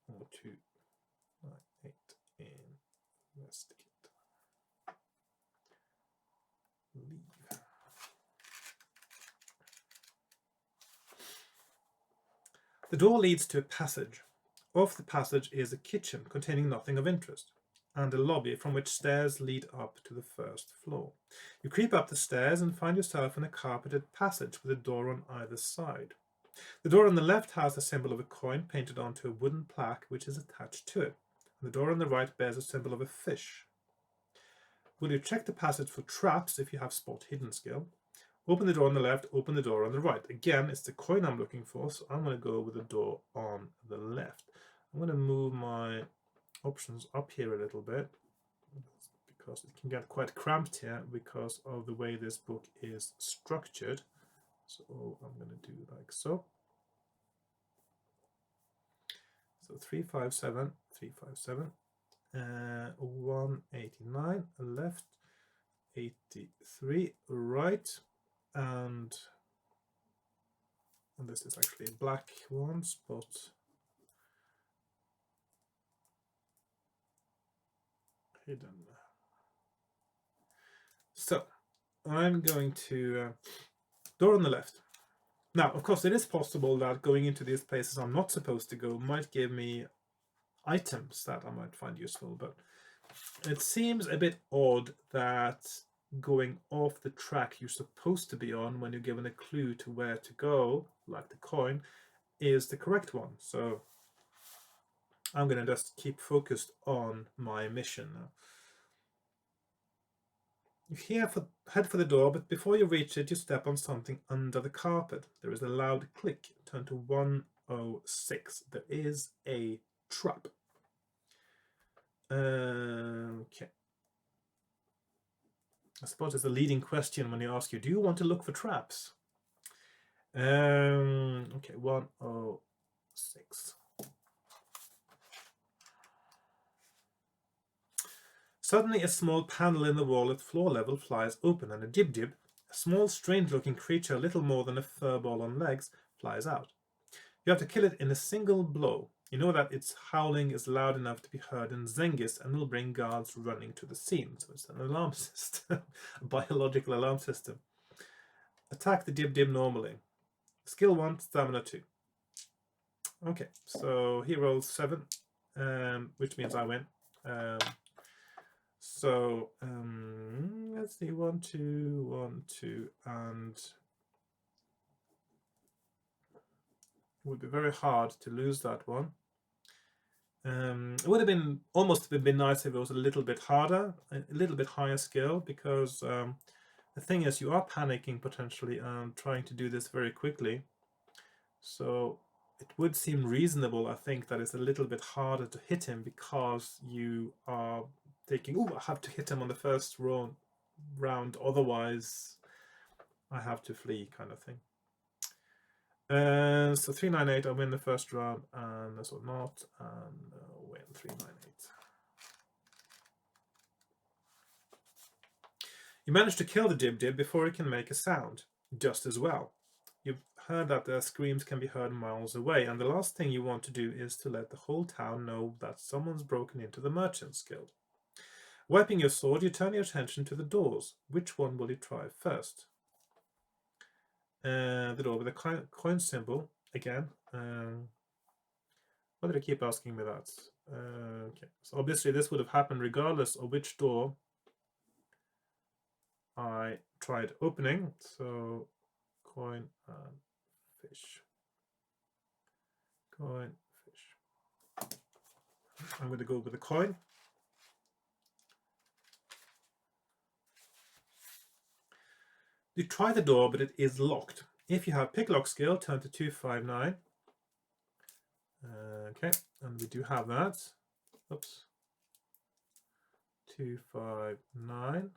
or 298 investigate. Leave. The door leads to a passage. Off the passage is a kitchen containing nothing of interest, and a lobby from which stairs lead up to the first floor. You creep up the stairs and find yourself in a carpeted passage with a door on either side. The door on the left has the symbol of a coin painted onto a wooden plaque which is attached to it. And the door on the right bears a symbol of a fish. will you check the passage for traps if you have spot hidden skill? Open the door on the left, open the door on the right. Again, it's the coin I'm looking for, so I'm going to go with the door on the left. I'm going to move my options up here a little bit, because it can get quite cramped here because of the way this book is structured. So I'm going to do like so. So 357, 357, 189 left, 83 right, and this is actually a black one spot. Hidden. So I'm going to door on the left. Now, of course, it is possible that going into these places I'm not supposed to go might give me items that I might find useful, but it seems a bit odd that going off the track you're supposed to be on when you're given a clue to where to go, like the coin, is the correct one. So I'm going to just keep focused on my mission now. You head for the door, but before you reach it, you step on something under the carpet. There is a loud click. Turn to 106. There is a trap. Okay. I suppose it's a leading question when you ask you, do you want to look for traps? Okay, 106. Suddenly, a small panel in the wall at floor level flies open, and a Dib-Dib, a small, strange-looking creature little more than a furball on legs, flies out. You have to kill it in a single blow. You know that its howling is loud enough to be heard in Zengis and will bring guards running to the scene. So it's an alarm system, a biological alarm system. Attack the Dib-Dib normally. Skill 1, stamina 2. Okay, so he rolls 7, which means I win. Let's see, 1, 2, 1, 2, and it would be very hard to lose that one. It would have been almost been nice if it was a little bit harder, a little bit higher skill, because the thing is, you are panicking potentially and trying to do this very quickly. So it would seem reasonable, I think, that it's a little bit harder to hit him because you are thinking, oh, I have to hit him on the first round, otherwise I have to flee, kind of thing. So 398, I win the first round, and this or not, and win 398. You manage to kill the Dib-Dib before it can make a sound, just as well. You've heard that their screams can be heard miles away, and the last thing you want to do is to let the whole town know that someone's broken into the Merchants Guild. Wiping your sword, you turn your attention to the doors. Which one will you try first? The door with the coin symbol, again. Why did I keep asking me that? Okay, so obviously this would have happened regardless of which door I tried opening. So coin and fish. Coin, fish. I'm going to go with the coin. You try the door, but it is locked. If you have picklock skill, turn to 259. Okay, and we do have that. Oops. 259.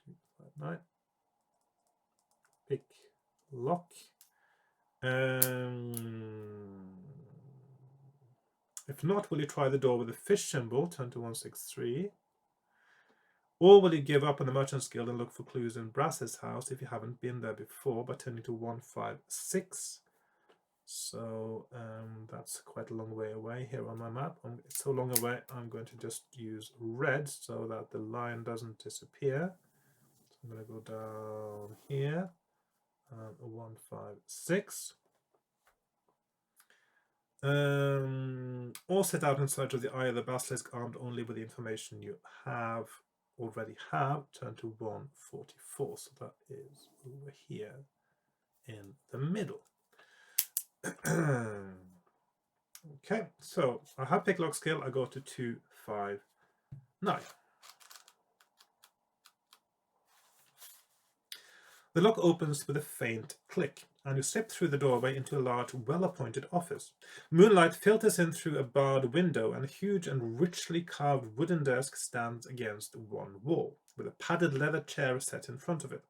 259. Pick lock. If not, will you try the door with the fish symbol? Turn to 163. Or will you give up on the Merchant's Guild and look for clues in Brass's house if you haven't been there before by turning to 156? So that's quite a long way away here on my map. It's so long away, I'm going to just use red so that the line doesn't disappear. So I'm going to go down here, 156. Or set out in search of the Eye of the Basilisk, armed only with the information you already have. Turn to 144. So that is over here in the middle. Okay, so I have picklock skill. I go to 259. The lock opens with a faint click, and you step through the doorway into a large, well-appointed office. Moonlight filters in through a barred window, and a huge and richly carved wooden desk stands against one wall, with a padded leather chair set in front of it.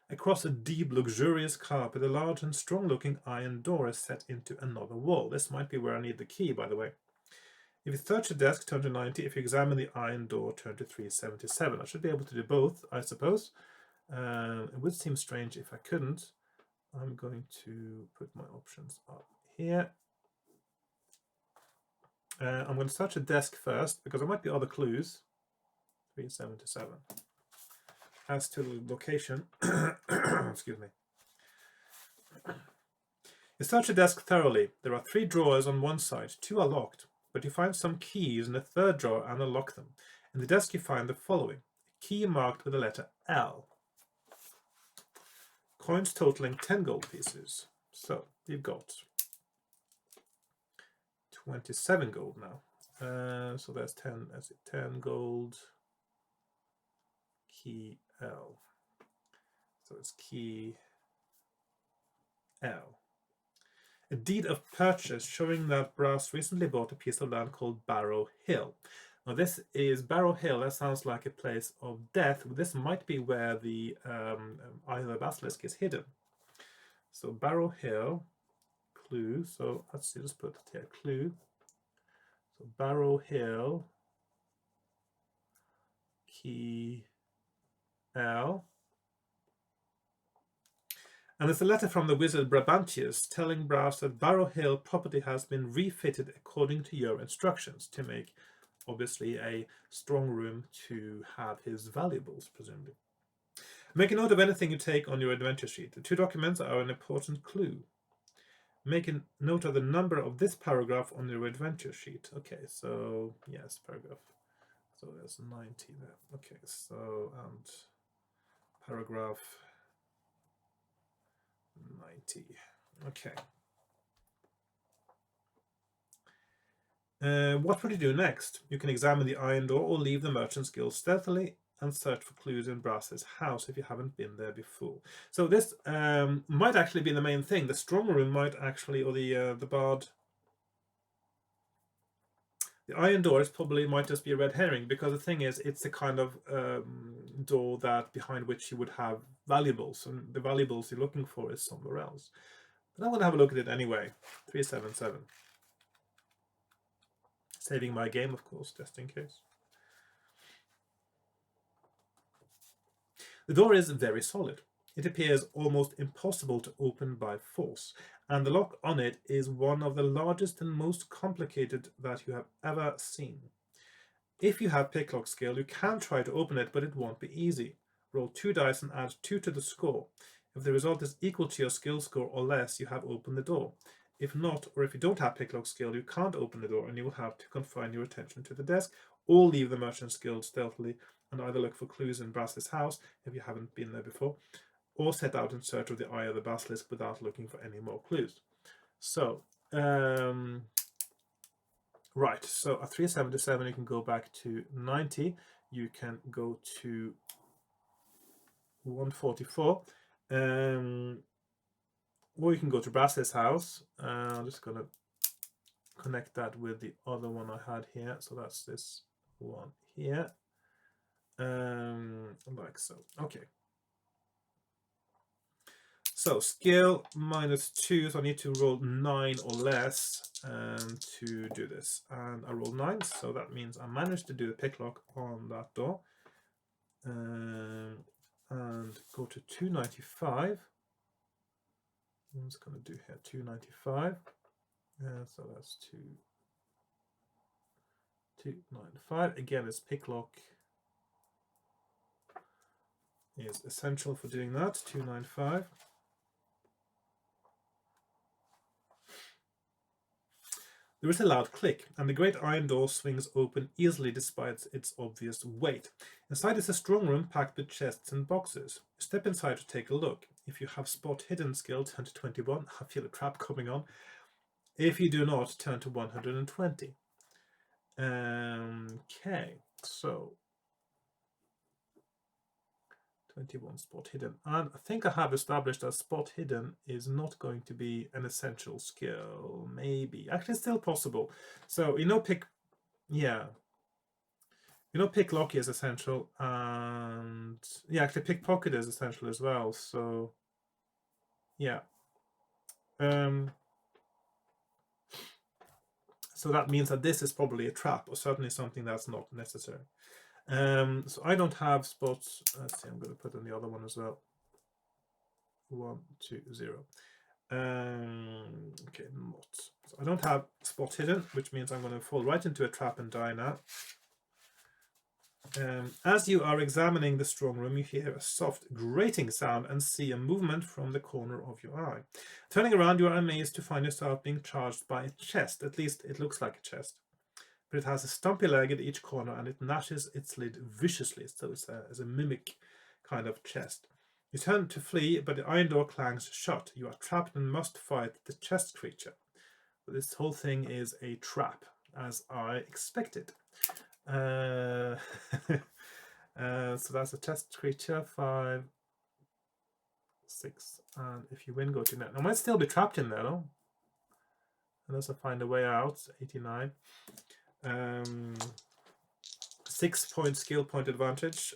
Across a deep, luxurious carpet, a large and strong-looking iron door is set into another wall. This might be where I need the key, by the way. If you search the desk, turn to 90. If you examine the iron door, turn to 377. I should be able to do both, I suppose. It would seem strange if I couldn't. I'm going to put my options up here. I'm going to search a desk first, because there might be other clues. 377. As to the location, excuse me. You search the desk thoroughly. There are 3 drawers on one side. 2 are locked, but you find some keys in the 3rd drawer and unlock them. In the desk you find the following. A key marked with the letter L. Coins totaling 10 gold pieces. So you've got 27 gold now. So there's 10. That's it. 10 gold. Key L. So it's key L. A deed of purchase showing that Brass recently bought a piece of land called Barrow Hill. Now this is Barrow Hill. That sounds like a place of death. This might be where the Eye of the Basilisk is hidden. So Barrow Hill, clue. So let's see, just put it here, clue. So Barrow Hill, key L. And there's a letter from the wizard Brabantius telling Brass that Barrow Hill property has been refitted according to your instructions to make, obviously, a strong room to have his valuables, presumably. Make a note of anything you take on your adventure sheet. The 2 documents are an important clue. Make a note of the number of this paragraph on your adventure sheet. Okay, so, yes, paragraph. So there's 90 there. Okay, so, and paragraph 90. Okay. What would you do next? You can examine the iron door or leave the Merchant's Guild stealthily and search for clues in Brass's house if you haven't been there before. So this might actually be the main thing. The strong room might actually, or the bard. The iron door is probably might just be a red herring, because the thing is, it's the kind of door that behind which you would have valuables, and the valuables you're looking for is somewhere else. But I'm going to have a look at it anyway. 377. Saving my game, of course, just in case. The door is very solid. It appears almost impossible to open by force, and the lock on it is one of the largest and most complicated that you have ever seen. If you have picklock skill, you can try to open it, but it won't be easy. Roll 2 dice and add 2 to the score. If the result is equal to your skill score or less, you have opened the door. If not, or if you don't have picklock skill, you can't open the door, and you will have to confine your attention to the desk, or leave the Merchant's Guild stealthily and either look for clues in Brass's house if you haven't been there before, or set out in search of the Eye of the Basilisk without looking for any more clues. So, right, so at 377 you can go back to 90, you can go to 144, or you can go to Brass's house. I'm just going to connect that with the other one I had here, so that's this one here, like so. Okay. So skill -2, so I need to roll 9 or less to do this. And I rolled 9, so that means I managed to do the picklock on that door. And go to 295. I'm just going to do here 295. So that's 295. Again, this picklock is essential for doing that. 295. There is a loud click, and the great iron door swings open easily despite its obvious weight. Inside is a strong room packed with chests and boxes. Step inside to take a look. If you have spot hidden skill, turn to 21. I feel a trap coming on. If you do not, turn to 120. Okay, so 21 spot hidden. And I think I have established that spot hidden is not going to be an essential skill. Maybe. Actually, it's still possible. So, pick... Yeah. Pick lock is essential. And... Yeah, actually, pickpocket is essential as well. So... Yeah. So that means that this is probably a trap, or certainly something that's not necessary. So I don't have spots. Let's see, I'm going to put in the other one as well. 1, 2, 0. Okay, not. So I don't have spot hidden, which means I'm going to fall right into a trap and die now. As you are examining the strong room, you hear a soft grating sound and see a movement from the corner of your eye. Turning around, you are amazed to find yourself being charged by a chest. At least it looks like a chest. But it has a stumpy leg at each corner and it gnashes its lid viciously, so it's a mimic kind of chest. You turn to flee, but the iron door clangs shut. You are trapped and must fight the chest creature. But this whole thing is a trap, as I expected. So that's a chest creature, 5, 6, and if you win, go to net. I might still be trapped in there, though, unless I find a way out. 89. 6 point skill point advantage.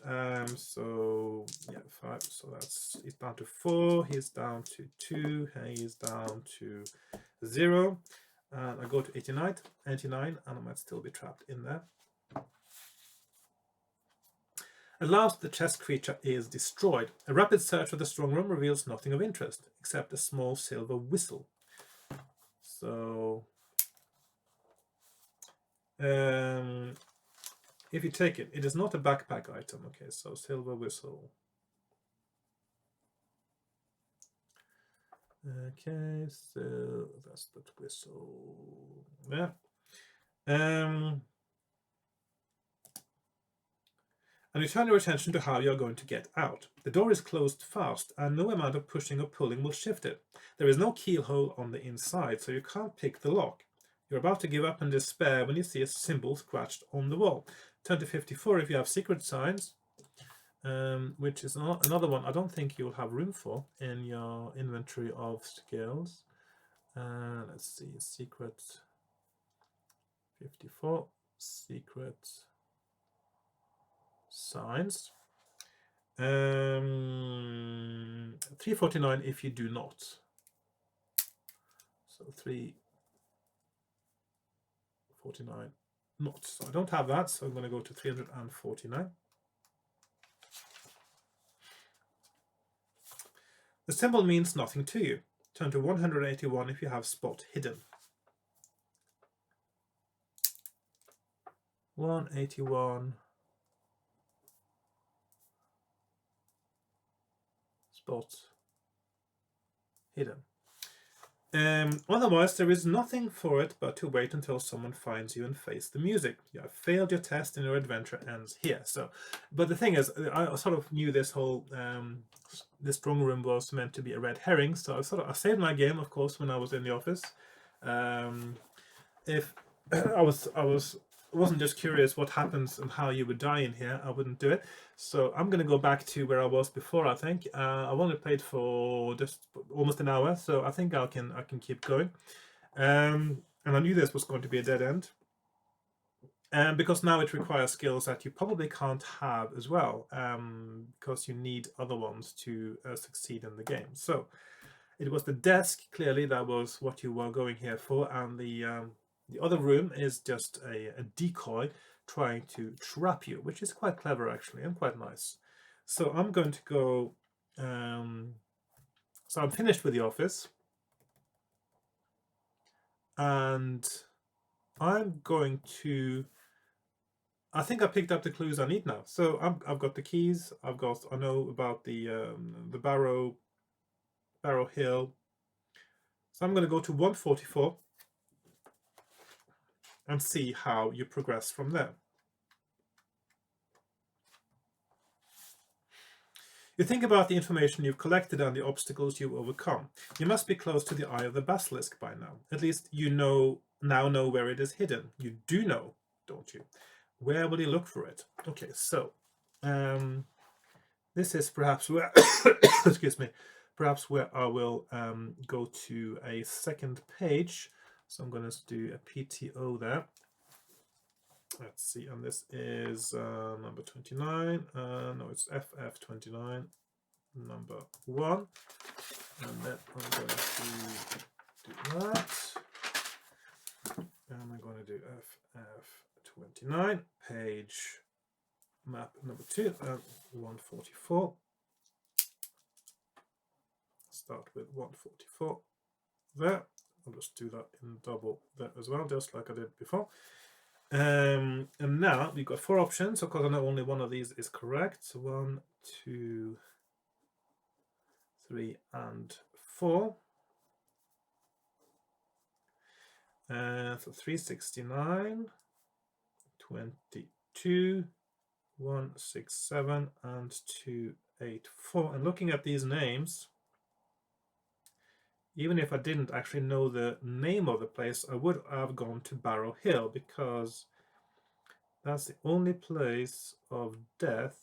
So yeah, 5. So he's down to 4. He's down to 2. He's down to 0. And I go to 89, and I might still be trapped in there. At last, the chest creature is destroyed. A rapid search of the strong room reveals nothing of interest, except a small silver whistle. So, if you take it, it is not a backpack item. Okay, so silver whistle. Okay, so that's the whistle. Yeah. And you turn your attention to how you are going to get out. The door is closed fast, and no amount of pushing or pulling will shift it. There is no keyhole on the inside, so you can't pick the lock. You're about to give up in despair when you see a symbol scratched on the wall. Turn to 54 if you have secret signs, which is another one I don't think you'll have room for in your inventory of skills. Let's see, secret 54, secret signs. 349 if you do not. So 349 not. So I don't have that, so I'm going to go to 349. The symbol means nothing to you. Turn to 181 if you have spot hidden. 181. Spot hidden. Otherwise, there is nothing for it but to wait until someone finds you and face the music. You have failed your test and your adventure ends here. So, but the thing is, I sort of knew this whole this strong room was meant to be a red herring. So I saved my game, of course, when I was in the office. If I wasn't just curious what happens and how you would die in here, I wouldn't do it. So I'm going to go back to where I was before, I think. I've only played for just almost an hour, so I think I can keep going. And I knew this was going to be a dead end. Because now it requires skills that you probably can't have as well, because you need other ones to succeed in the game. So it was the desk, clearly, that was what you were going here for, and the other room is just a decoy trying to trap you, which is quite clever, actually, and quite nice. So I'm going to go... so I'm finished with the office. And I'm going to... I think I picked up the clues I need now. So I've got the keys. I know about the Barrow Hill. So I'm going to go to 144. And see how you progress from there. You think about the information you've collected and the obstacles you've overcome. You must be close to the Eye of the Basilisk by now. At least you now know where it is hidden. You do know, don't you? Where will you look for it? Okay, so This is perhaps where, excuse me, perhaps where I will go to a second page. So I'm going to do a PTO there. Let's see, and this is number 29. No, it's FF29 number 1. And then I'm going to do that. And I'm going to do FF29, page map number 2 and 144. Start with 144 there. I'll just do that in double there as well, just like I did before. And now we've got 4 options. Of course, I know only one of these is correct. So 1, 2, 3, and 4. So 369, 22, 167, and 284. And looking at these names, even if I didn't actually know the name of the place, I would have gone to Barrow Hill, because that's the only place of death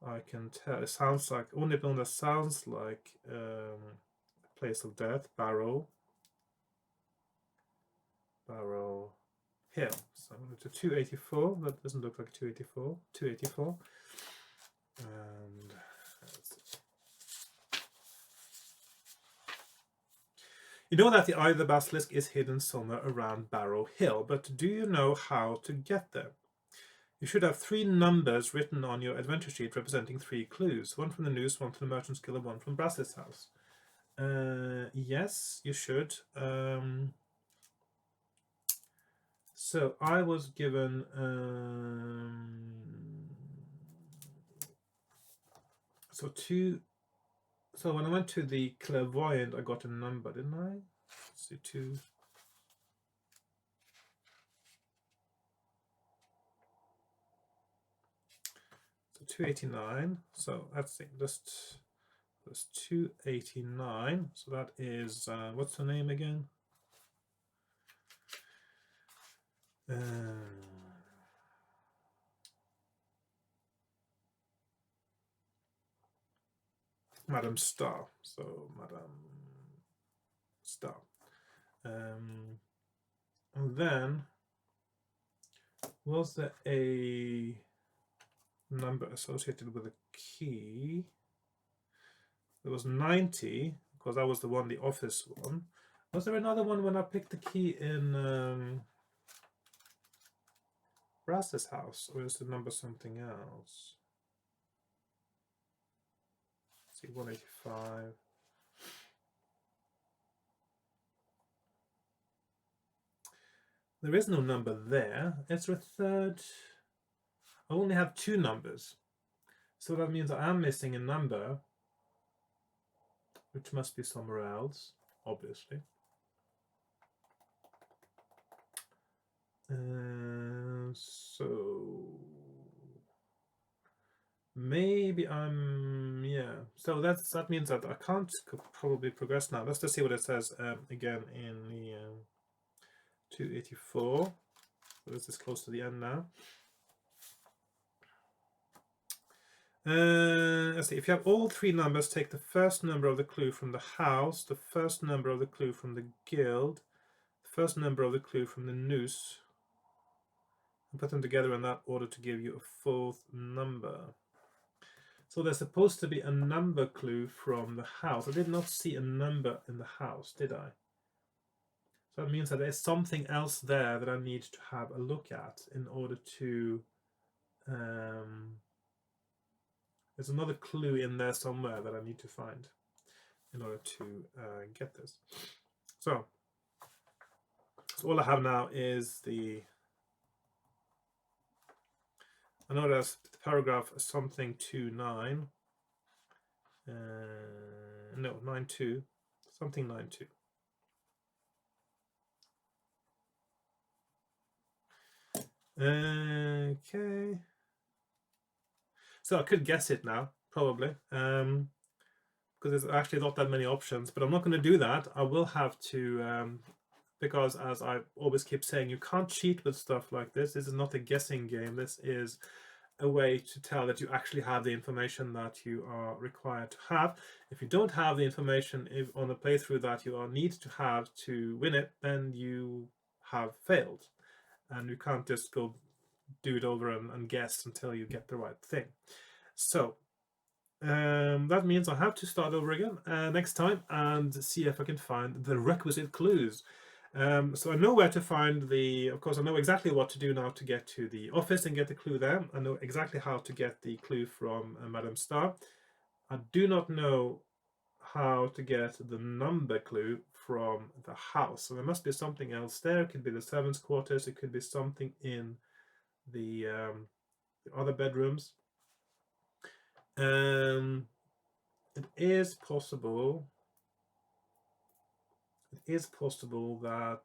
I can tell. It sounds like, only one that sounds like a place of death, Barrow Hill. So I'm going to 284. That doesn't look like 284. 284. And you know that the Eye of the Basilisk is hidden somewhere around Barrow Hill, but do you know how to get there? You should have 3 numbers written on your adventure sheet representing 3 clues. 1 from the news, 1 from the Merchant's Guild, and 1 from Brass's house. Yes, you should. So I was given so when I went to the clairvoyant, I got a number, didn't I? Let's see, 2. So 289. So let's see, just 289. So that is what's her name again? Madame Star. So Madame Star. And then was there a number associated with a key? There was 90, because that was the one, the office one. Was there another one when I picked the key in Brass's house, or is the number something else? Let's see, 185. There is no number there. Is there a third? I only have 2 numbers. So that means I am missing a number, which must be somewhere else, obviously. So maybe I'm, yeah. So that means that I can't probably progress now. Let's just see what it says again in the 284. So this is close to the end now. Let's see, if you have all 3 numbers, take the first number of the clue from the house, the first number of the clue from the guild, the first number of the clue from the noose, and put them together in that order to give you a 4th number. So there's supposed to be a number clue from the house. I did not see a number in the house, did I? So that means that there's something else there that I need to have a look at in order to there's another clue in there somewhere that I need to find in order to get this. So all I have now is I know there's the paragraph something 29. No, 92. Something 92. Okay. So I could guess it now, probably, because there's actually not that many options, but I'm not going to do that. I will have to because as I always keep saying, you can't cheat with stuff like this. This is not a guessing game. This is a way to tell that you actually have the information that you are required to have. If you don't have the information on a playthrough that you need to have to win it, then you have failed. And you can't just go do it over and guess until you get the right thing. So that means I have to start over again next time and see if I can find the requisite clues. So I know where to find of course I know exactly what to do now to get to the office and get the clue there. I know exactly how to get the clue from Madame Star. I do not know how to get the number clue from the house. So there must be something else there. It could be the servants' quarters. It could be something in the other bedrooms. It is possible that,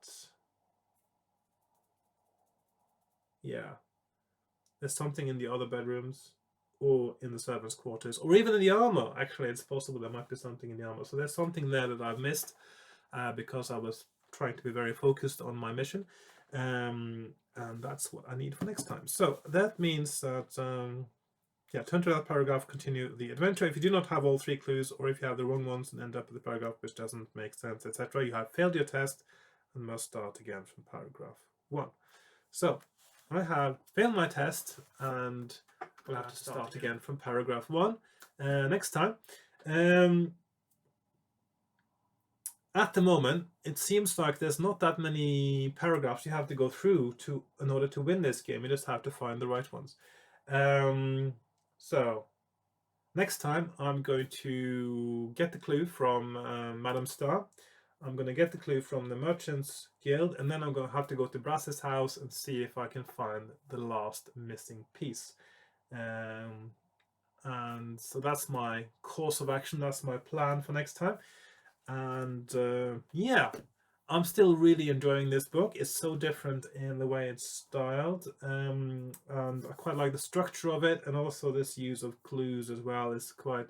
yeah, there's something in the other bedrooms or in the servants' quarters or even in the armor. Actually, it's possible there might be something in the armor. So there's something there that I've missed because I was trying to be very focused on my mission. And that's what I need for next time. So that means that yeah, turn to that paragraph, continue the adventure. If you do not have all 3 clues, or if you have the wrong ones and end up with a paragraph which doesn't make sense, etc., you have failed your test and must start again from paragraph 1. So I have failed my test and will have to start again from paragraph 1 next time. At the moment, it seems like there's not that many paragraphs you have to go through in order to win this game. You just have to find the right ones. So next time I'm going to get the clue from Madame Star. I'm going to get the clue from the Merchants Guild, and then I'm going to have to go to Brass's house and see if I can find the last missing piece. And so that's my course of action. That's my plan for next time. And yeah, I'm still really enjoying this book. It's so different in the way it's styled, and I quite like the structure of it, and also this use of clues as well is quite,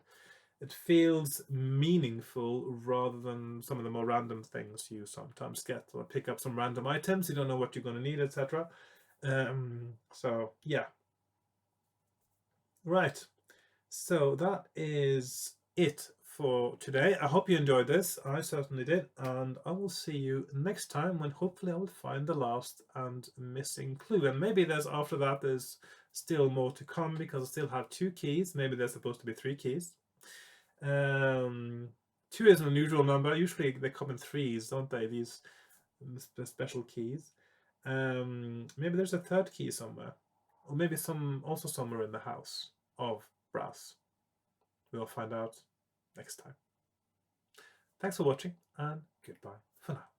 it feels meaningful rather than some of the more random things you sometimes get, or pick up some random items, you don't know what you're going to need, etc. So yeah, right, so that is it for today. I hope you enjoyed this. I certainly did, and I will see you next time when hopefully I will find the last and missing clue. And maybe after that there's still more to come, because I still have 2 keys. Maybe there's supposed to be 3 keys. 2 is an unusual number. Usually they come in 3s, don't they? These special keys. Maybe there's a 3rd key somewhere, or maybe also somewhere in the house of Brass. We'll find out next time. Thanks for watching, and goodbye for now.